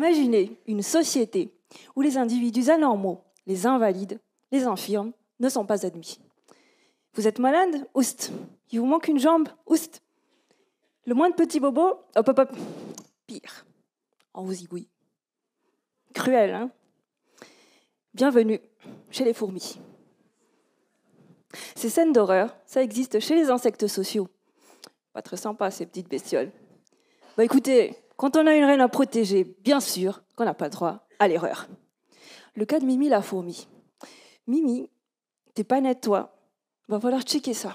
Imaginez une société où les individus anormaux, les invalides, les infirmes ne sont pas admis. Vous êtes malade? Oust. Il vous manque une jambe? Oust. Le moindre petit bobo? Hop, hop, hop. Pire. On vous zigouille. Cruel, hein? Bienvenue chez les fourmis. Ces scènes d'horreur, ça existe chez les insectes sociaux. Pas très sympa, ces petites bestioles. Bah écoutez, quand on a une reine à protéger, bien sûr qu'on n'a pas droit à l'erreur. Le cas de Mimi la fourmi. Mimi, t'es pas nette, toi. Va falloir checker ça.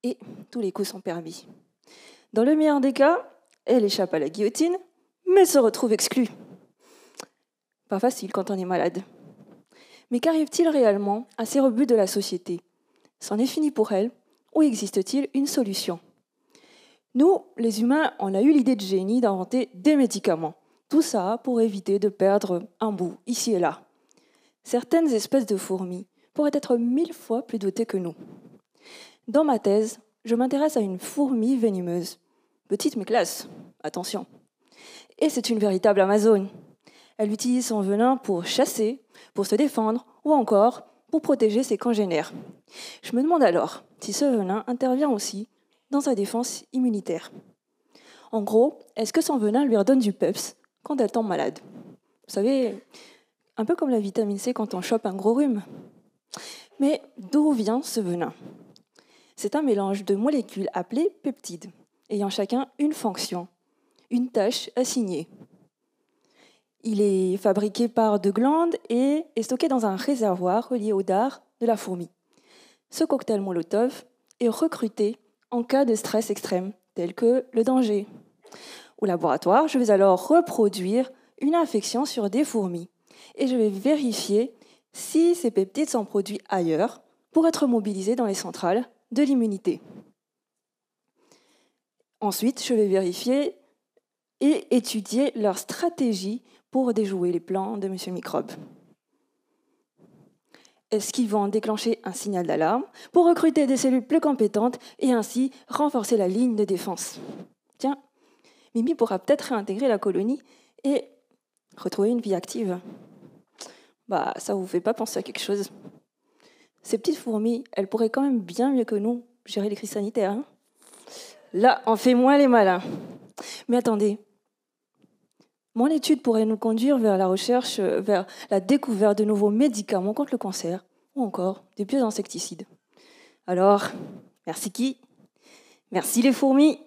Et tous les coups sont permis. Dans le meilleur des cas, elle échappe à la guillotine, mais se retrouve exclue. Pas facile quand on est malade. Mais qu'arrive-t-il réellement à ces rebuts de la société? C'en est fini pour elle, ou existe-t-il une solution? Nous, les humains, on a eu l'idée de génie d'inventer des médicaments. Tout ça pour éviter de perdre un bout, ici et là. Certaines espèces de fourmis pourraient être 1000 fois plus dotées que nous. Dans ma thèse, je m'intéresse à une fourmi venimeuse. Petite mais classe, attention. Et c'est une véritable Amazone. Elle utilise son venin pour chasser, pour se défendre ou encore pour protéger ses congénères. Je me demande alors si ce venin intervient aussi dans sa défense immunitaire. En gros, est-ce que son venin lui redonne du peps quand elle tombe malade? Vous savez, un peu comme la vitamine C quand on chope un gros rhume. Mais d'où vient ce venin? C'est un mélange de molécules appelées peptides, ayant chacun une fonction, une tâche assignée. Il est fabriqué par deux glandes et est stocké dans un réservoir relié au dard de la fourmi. Ce cocktail Molotov est recruté en cas de stress extrême, tel que le danger. Au laboratoire, je vais alors reproduire une infection sur des fourmis et je vais vérifier si ces peptides sont produits ailleurs pour être mobilisés dans les centrales de l'immunité. Ensuite, je vais vérifier et étudier leur stratégie pour déjouer les plans de M. Microbe. Est-ce qu'ils vont déclencher un signal d'alarme pour recruter des cellules plus compétentes et ainsi renforcer la ligne de défense? Tiens, Mimi pourra peut-être réintégrer la colonie et retrouver une vie active. Bah, ça vous fait pas penser à quelque chose? Ces petites fourmis, elles pourraient quand même bien mieux que nous gérer les crises sanitaires. Hein? Là, on fait moins les malins. Mais attendez, mon étude pourrait nous conduire vers la recherche, vers la découverte de nouveaux médicaments contre le cancer ou encore des bioinsecticides. Alors, merci qui? Merci les fourmis!